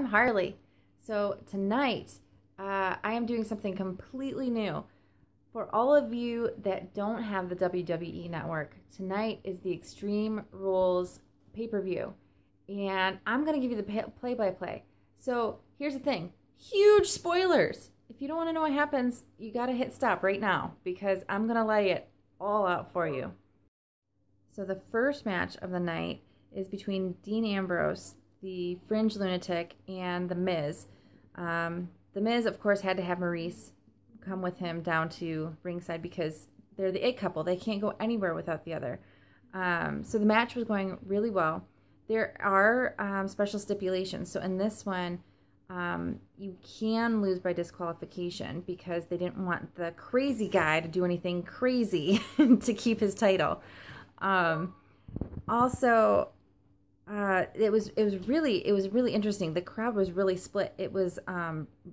I'm Harley. So tonight, I am doing something completely new. For all of you that don't have the WWE Network, tonight is the Extreme Rules Pay-Per-View. And I'm going to give you the play-by-play. So here's the thing. Huge spoilers. If you don't want to know what happens, you got to hit stop right now because I'm going to lay it all out for you. So the first match of the night is between Dean Ambrose, the Fringe Lunatic, and The Miz. The Miz, of course, had to have Maurice come with him down to ringside because they're the it couple. They can't go anywhere without the other. So the match was going really well. There are special stipulations. So in this one, you can lose by disqualification because they didn't want the crazy guy to do anything crazy to keep his title. Also, it was really interesting. The crowd was really split. It was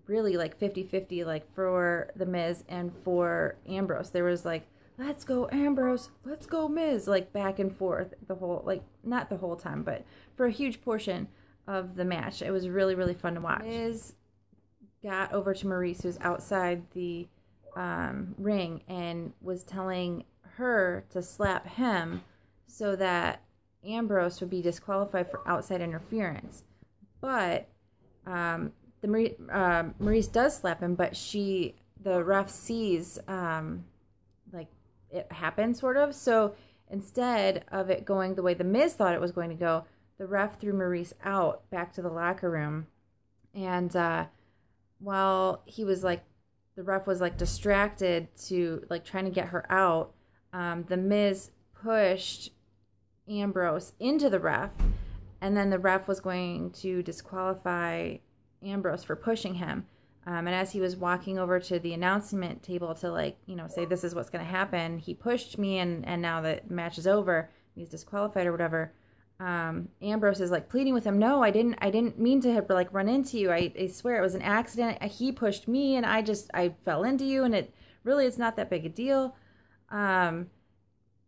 really like 50-50, like for the Miz and for Ambrose. There was like, let's go Ambrose, let's go Miz, like back and forth the whole, like not the whole time, but for a huge portion of the match. It was really, really fun to watch. Miz got over to Maurice, who's outside the ring, and was telling her to slap him so that Ambrose would be disqualified for outside interference. But Maurice does slap him, but the ref sees like it happen, sort of. So instead of it going the way the Miz thought it was going to go, the ref threw Maurice out back to the locker room. And while he was like, the ref was like distracted to like trying to get her out, the Miz pushed Ambrose into the ref, and then the ref was going to disqualify Ambrose for pushing him. And as he was walking over to the announcement table to, like, you know, say this is what's going to happen, he pushed me, and now the match is over, he's disqualified or whatever. Ambrose is like pleading with him, no, I didn't mean to like run into you. I swear it was an accident. He pushed me and I fell into you, and it's not that big a deal.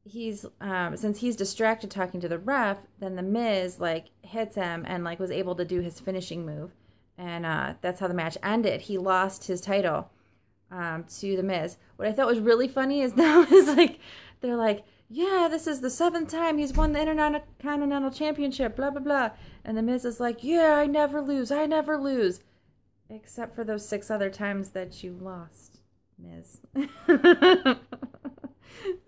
He's since he's distracted talking to the ref, then the Miz like hits him and like was able to do his finishing move, and that's how the match ended. He lost his title to the Miz. What I thought was really funny is that was like, they're like, yeah, this is the 7th time he's won the Intercontinental Championship, blah blah blah, and the Miz is like, yeah, I never lose, except for those 6 other times that you lost, Miz.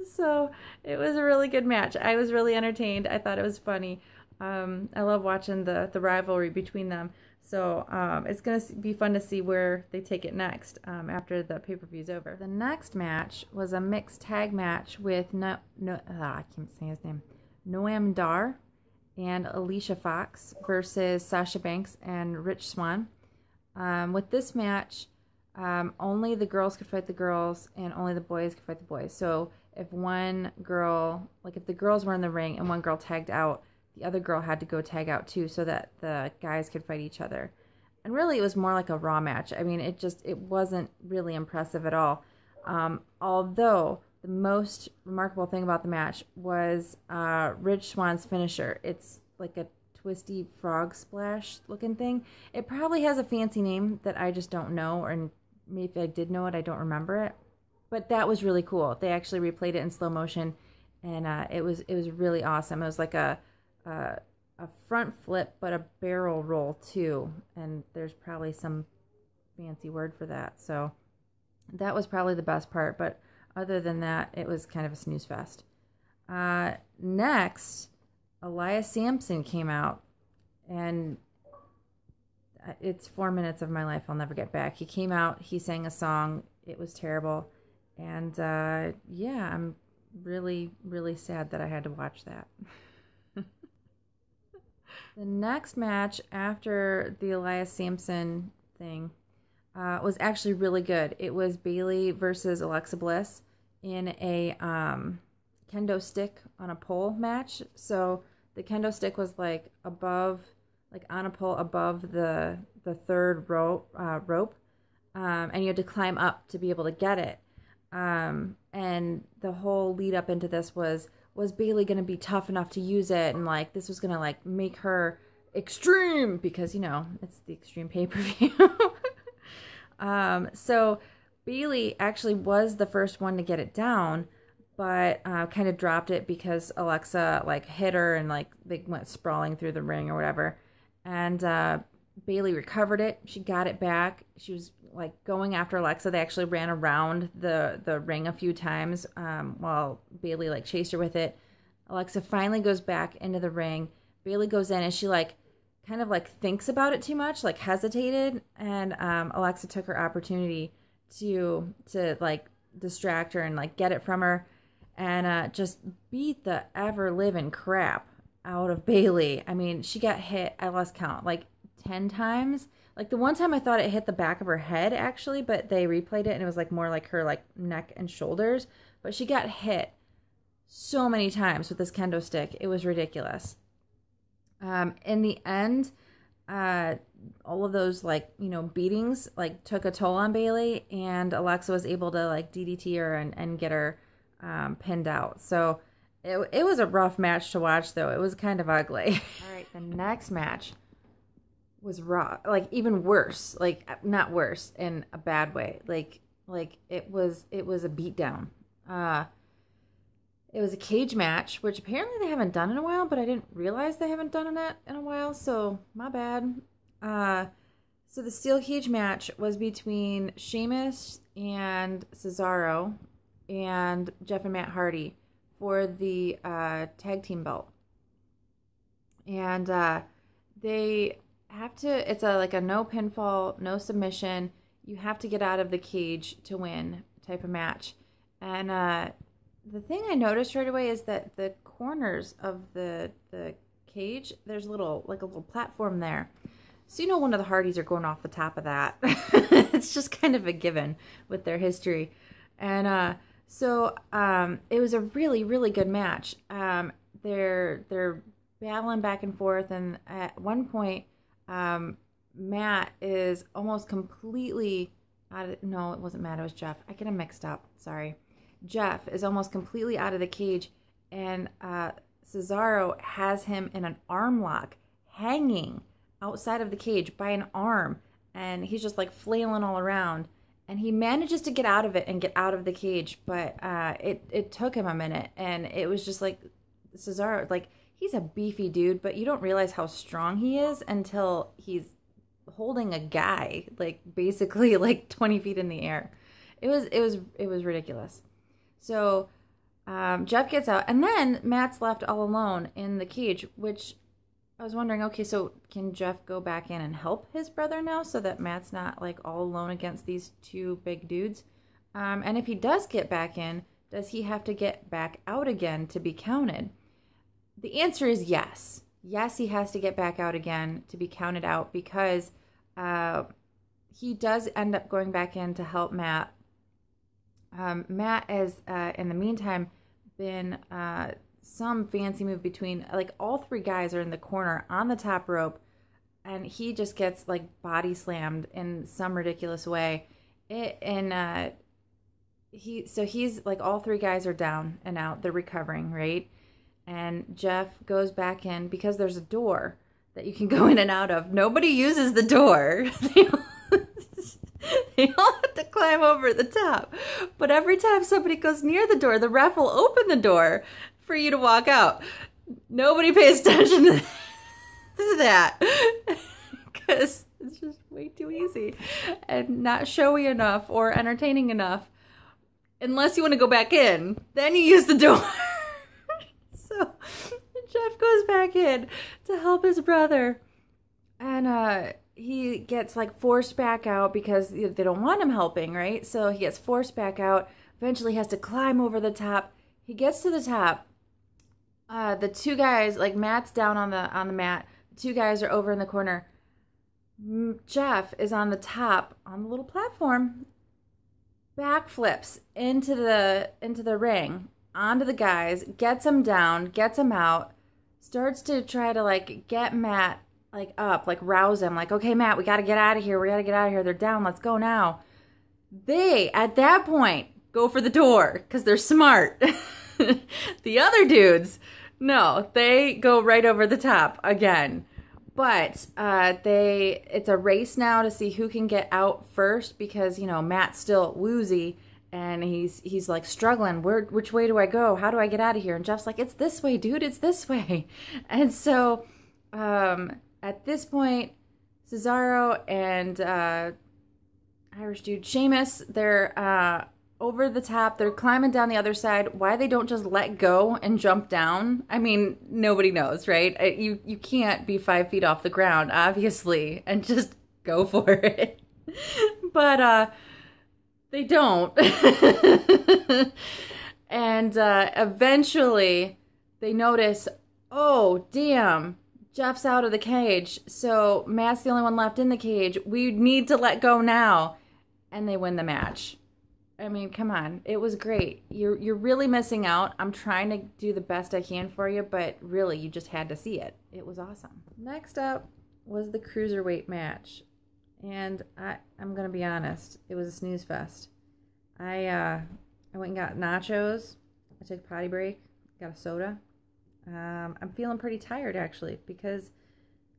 So it was a really good match. I was really entertained. I thought it was funny. I love watching the rivalry between them. So it's going to be fun to see where they take it next after the pay-per-view is over. The next match was a mixed tag match with I can't say his name, Noam Dar and Alicia Fox versus Sasha Banks and Rich Swann. With this match, only the girls could fight the girls and only the boys could fight the boys. So if one girl, like if the girls were in the ring and one girl tagged out, the other girl had to go tag out too so that the guys could fight each other. And really it was more like a Raw match. I mean, it wasn't really impressive at all. Although the most remarkable thing about the match was Rich Swann's finisher. It's like a twisty frog splash looking thing. It probably has a fancy name that I just don't know, or maybe if I did know it, I don't remember it. But that was really cool. They actually replayed it in slow motion, and it was really awesome. It was like a front flip, but a barrel roll too. And there's probably some fancy word for that. So that was probably the best part. But other than that, it was kind of a snooze fest. Next, Elias Sampson came out, and it's 4 minutes of my life I'll never get back. He came out, he sang a song. It was terrible. And yeah, I'm really, really sad that I had to watch that. The next match after the Elias Sampson thing was actually really good. It was Bayley versus Alexa Bliss in a kendo stick on a pole match. So the kendo stick was like above, like on a pole above the third rope, and you had to climb up to be able to get it. And the whole lead up into this was Bayley going to be tough enough to use it, and like this was going to like make her Extreme, because, you know, it's the Extreme Pay-Per-View. So Bayley actually was the first one to get it down, but kind of dropped it because Alexa, like, hit her and, like, they went sprawling through the ring or whatever. And Bayley recovered it. She got it back. She was, like, going after Alexa. They actually ran around the ring a few times while Bayley, like, chased her with it. Alexa finally goes back into the ring. Bayley goes in and she, like, kind of, like, thinks about it too much, like, hesitated. And Alexa took her opportunity to like, distract her and, like, get it from her. And just beat the ever-living crap out of Bayley. I mean, she got hit, I lost count, like, 10 times. Like, the one time I thought it hit the back of her head, actually, but they replayed it, and it was, like, more like her, like, neck and shoulders. But she got hit so many times with this kendo stick. It was ridiculous. In the end, all of those, like, you know, beatings, like, took a toll on Bayley, and Alexa was able to, like, DDT her and get her pinned out. So it was a rough match to watch, though. It was kind of ugly. All right, the next match was raw, like, even worse, like, not worse in a bad way, like it was a beatdown. It was a cage match, which apparently they haven't done in a while, but I didn't realize they haven't done it in a while, so my bad. So the steel cage match was between Sheamus and Cesaro and Jeff and Matt Hardy for the tag team belt. And they have to, it's like a no pinfall, no submission. You have to get out of the cage to win type of match. And the thing I noticed right away is that the corners of the cage, there's a little platform there. So you know one of the Hardys are going off the top of that. It's just kind of a given with their history. And so it was a really, really good match. They're battling back and forth, and at one point, Matt is almost completely out of, no, it wasn't Matt, it was Jeff. I get him mixed up, sorry. Jeff is almost completely out of the cage, and Cesaro has him in an arm lock, hanging outside of the cage by an arm, and he's just like flailing all around, and he manages to get out of it and get out of the cage, but it took him a minute, and it was just like, Cesaro, like, he's a beefy dude, but you don't realize how strong he is until he's holding a guy, like, basically like 20 feet in the air. It was ridiculous. So Jeff gets out, and then Matt's left all alone in the cage, which I was wondering, okay, so can Jeff go back in and help his brother now so that Matt's not, like, all alone against these two big dudes? And if he does get back in, does he have to get back out again to be counted? The answer is yes. Yes, he has to get back out again to be counted out, because he does end up going back in to help Matt. Matt has, in the meantime, been some fancy move between, like, all three guys are in the corner on the top rope, and he just gets, like, body slammed in some ridiculous way. He's like, all three guys are down and out. They're recovering, right? And Jeff goes back in because there's a door that you can go in and out of. Nobody uses the door. They all have to climb over the top. But every time somebody goes near the door, the ref will open the door for you to walk out. Nobody pays attention to that. Because it's just way too easy. And not showy enough or entertaining enough. Unless you want to go back in. Then you use the door. So Jeff goes back in to help his brother. And he gets, like, forced back out because they don't want him helping, right? So he gets forced back out. Eventually he has to climb over the top. He gets to the top. The two guys, like, Matt's down on the mat. The two guys are over in the corner. Jeff is on the top on the little platform. Backflips into the ring, onto the guys, gets them down, gets them out, starts to try to, like, get Matt, like, up, like, rouse him, like, okay, Matt, we got to get out of here. We got to get out of here. They're down. Let's go now. They, at that point, go for the door because they're smart. The other dudes, no, they go right over the top again. But it's a race now to see who can get out first because, you know, Matt's still woozy and he's like struggling. Which way do I go? How do I get out of here? And Jeff's like, it's this way, dude. It's this way. And so at this point, Cesaro and Irish dude Sheamus, they're over the top. They're climbing down the other side. Why they don't just let go and jump down? I mean, nobody knows, right? You can't be 5 feet off the ground, obviously, and just go for it. But they don't. And eventually they notice, oh, damn, Jeff's out of the cage. So Matt's the only one left in the cage. We need to let go now. And they win the match. I mean, come on. It was great. You're really missing out. I'm trying to do the best I can for you, but really, you just had to see it. It was awesome. Next up was the Cruiserweight match. And I'm going to be honest. It was a snooze fest. I went and got nachos. I took a potty break. Got a soda. I'm feeling pretty tired, actually, because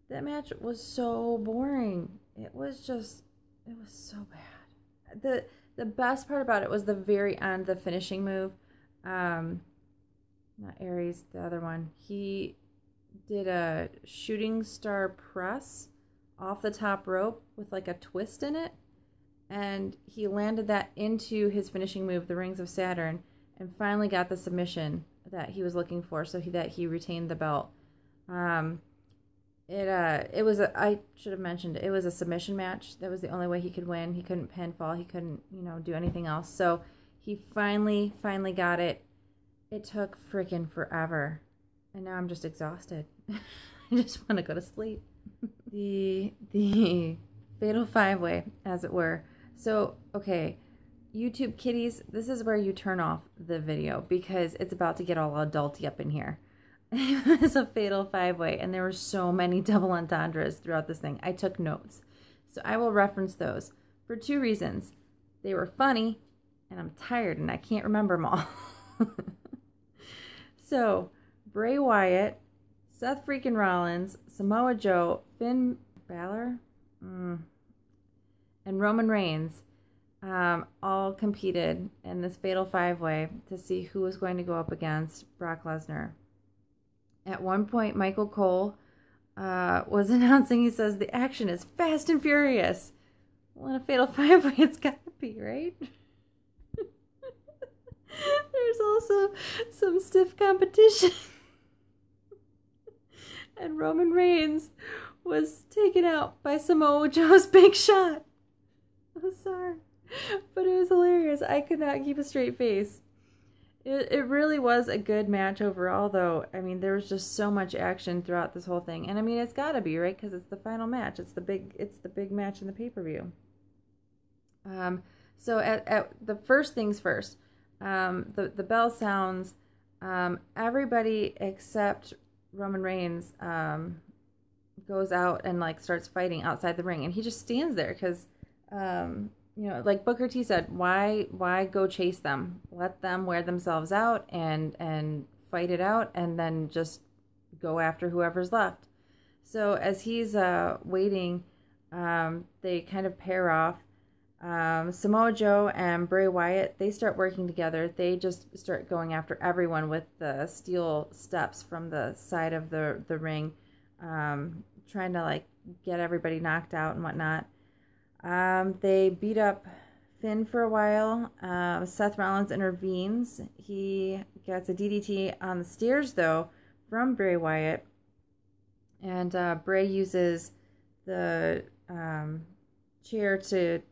that match was so boring. It was so bad. The best part about it was the very end, the finishing move. Not Aries, the other one. He did a shooting star press off the top rope with like a twist in it. And he landed that into his finishing move, the Rings of Saturn, and finally got the submission that he was looking for so that he retained the belt. It was I should have mentioned it was a submission match. That was the only way he could win. He couldn't pinfall. He couldn't, do anything else. So he finally got it. It took freaking forever. And now I'm just exhausted. I just want to go to sleep. The Fatal 5-Way, as it were. So, okay, YouTube kiddies, this is where you turn off the video because it's about to get all adulty up in here. It was a Fatal 5-Way, and there were so many double entendres throughout this thing. I took notes, so I will reference those for 2 reasons. They were funny, and I'm tired, and I can't remember them all. So, Bray Wyatt, Seth freaking Rollins, Samoa Joe, Finn Balor, and Roman Reigns all competed in this Fatal 5-Way to see who was going to go up against Brock Lesnar. At one point, Michael Cole was announcing, he says, the action is fast and furious. Well, in a Fatal 5-Way, it's got to be, right? There's also some stiff competition. And Roman Reigns was taken out by Samoa Joe's big shot. I'm sorry. But it was hilarious. I could not keep a straight face. It really was a good match overall, though. I mean, there was just so much action throughout this whole thing. And I mean, it's got to be, right? Because it's the final match. It's the big match in the pay-per-view. So at the first things first, the bell sounds. Everybody except Roman Reigns goes out and like starts fighting outside the ring, and he just stands there because like Booker T said, why go chase them? Let them wear themselves out and fight it out, and then just go after whoever's left. So as he's waiting, they kind of pair off. Samoa Joe and Bray Wyatt, they start working together. They just start going after everyone with the steel steps from the side of the ring, trying to like get everybody knocked out and whatnot. They beat up Finn for a while. Seth Rollins intervenes. He gets a DDT on the stairs, though, from Bray Wyatt. And Bray uses the chair to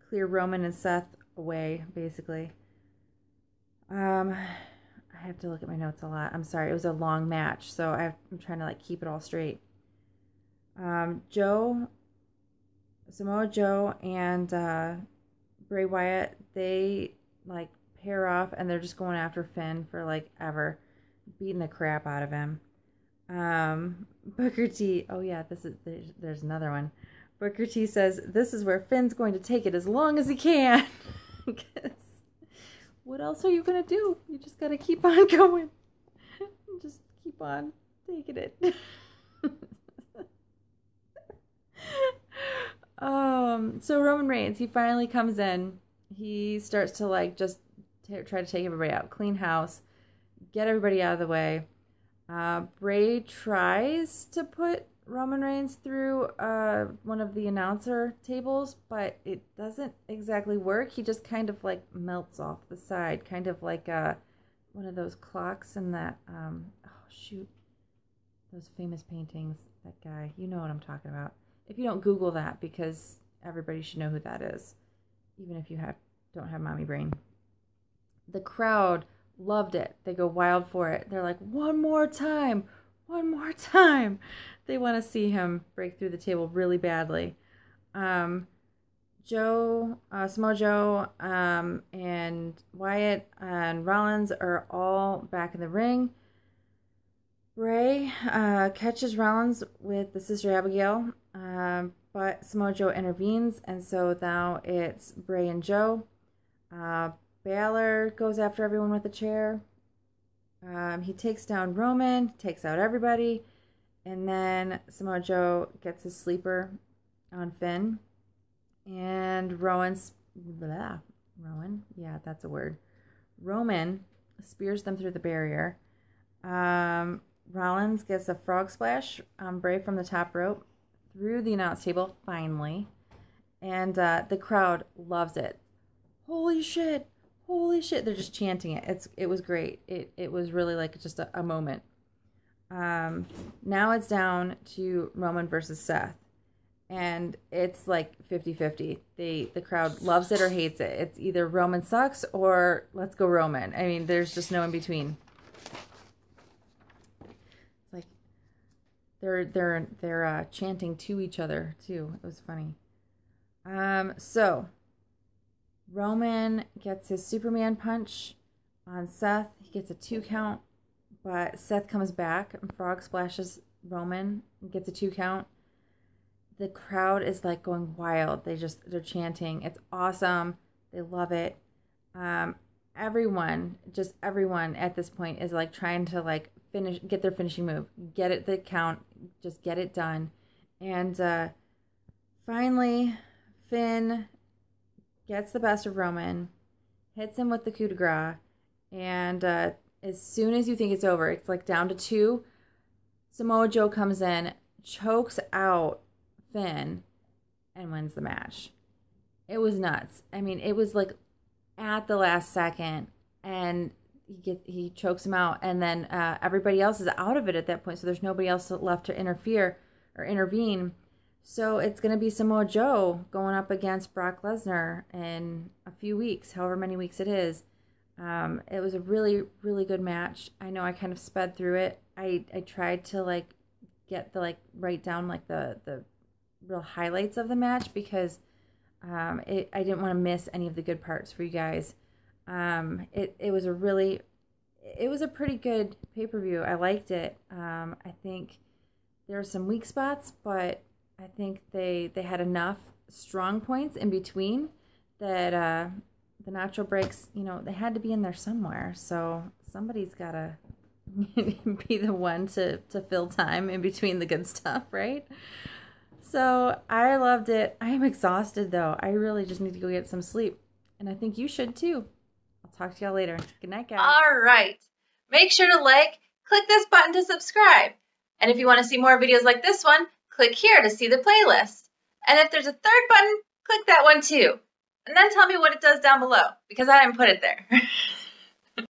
clear Roman and Seth away, basically. I have to look at my notes a lot. I'm sorry. It was a long match, so I'm trying to like keep it all straight. Samoa Joe and Bray Wyatt, they like pair off and they're just going after Finn for like ever, beating the crap out of him. Booker T, oh yeah, there's another one. Booker T says this is where Finn's going to take it as long as he can. Because what else are you gonna do? You just gotta keep on going. Just keep on taking it. So Roman Reigns, he finally comes in. He starts to like just try to take everybody out, clean house, get everybody out of the way. Bray tries to put Roman Reigns through one of the announcer tables, but it doesn't exactly work. He just kind of like melts off the side, kind of like one of those clocks in that oh shoot, those famous paintings. That guy, you know what I'm talking about. If you don't Google that, because everybody should know who that is, even if you don't have mommy brain. The crowd loved it. They go wild for it. They're like, one more time, one more time. They want to see him break through the table really badly. Samoa Joe, and Wyatt and Rollins are all back in the ring. Bray catches Rollins with the Sister Abigail, but Samoa Joe intervenes, and so now it's Bray and Joe. Balor goes after everyone with a chair. He takes down Roman, takes out everybody, and then Samoa Joe gets his sleeper on Finn. And Roman spears them through the barrier. Rollins gets a frog splash on Bray from the top rope through the announce table, finally. And the crowd loves it. Holy shit! Holy shit! They're just chanting it. It was great. It was really like just a moment. Now it's down to Roman versus Seth. And it's like 50-50. The crowd loves it or hates it. It's either Roman sucks or let's go Roman. I mean, there's just no in between. It's like they're chanting to each other too. It was funny. So Roman gets his Superman punch on Seth. He gets a 2 count, but Seth comes back and frog splashes Roman and gets a 2 count. The crowd is like going wild. They're chanting. It's awesome. They love it. Everyone at this point is like trying to like get their finishing move, get it the count, just get it done. And finally, Finn gets the best of Roman, hits him with the coup de grace, and as soon as you think it's over, it's like down to 2. Samoa Joe comes in, chokes out Finn, and wins the match. It was nuts. I mean, it was like at the last second, and he chokes him out, and then everybody else is out of it at that point, so there's nobody else left to interfere or intervene. So it's going to be Samoa Joe going up against Brock Lesnar in a few weeks, however many weeks it is. It was a really, really good match. I know I kind of sped through it. I tried to like get the write down like the real highlights of the match because I didn't want to miss any of the good parts for you guys. It was a pretty good pay-per-view. I liked it. I think there were some weak spots, but I think they had enough strong points in between that the nacho breaks, they had to be in there somewhere. So somebody's got to be the one to fill time in between the good stuff, right? So I loved it. I am exhausted, though. I really just need to go get some sleep. And I think you should, too. I'll talk to y'all later. Good night, guys. All right. Make sure to click this button to subscribe. And if you want to see more videos like this one, click here to see the playlist. And if there's a third button, click that one, too. And then tell me what it does down below, because I didn't put it there.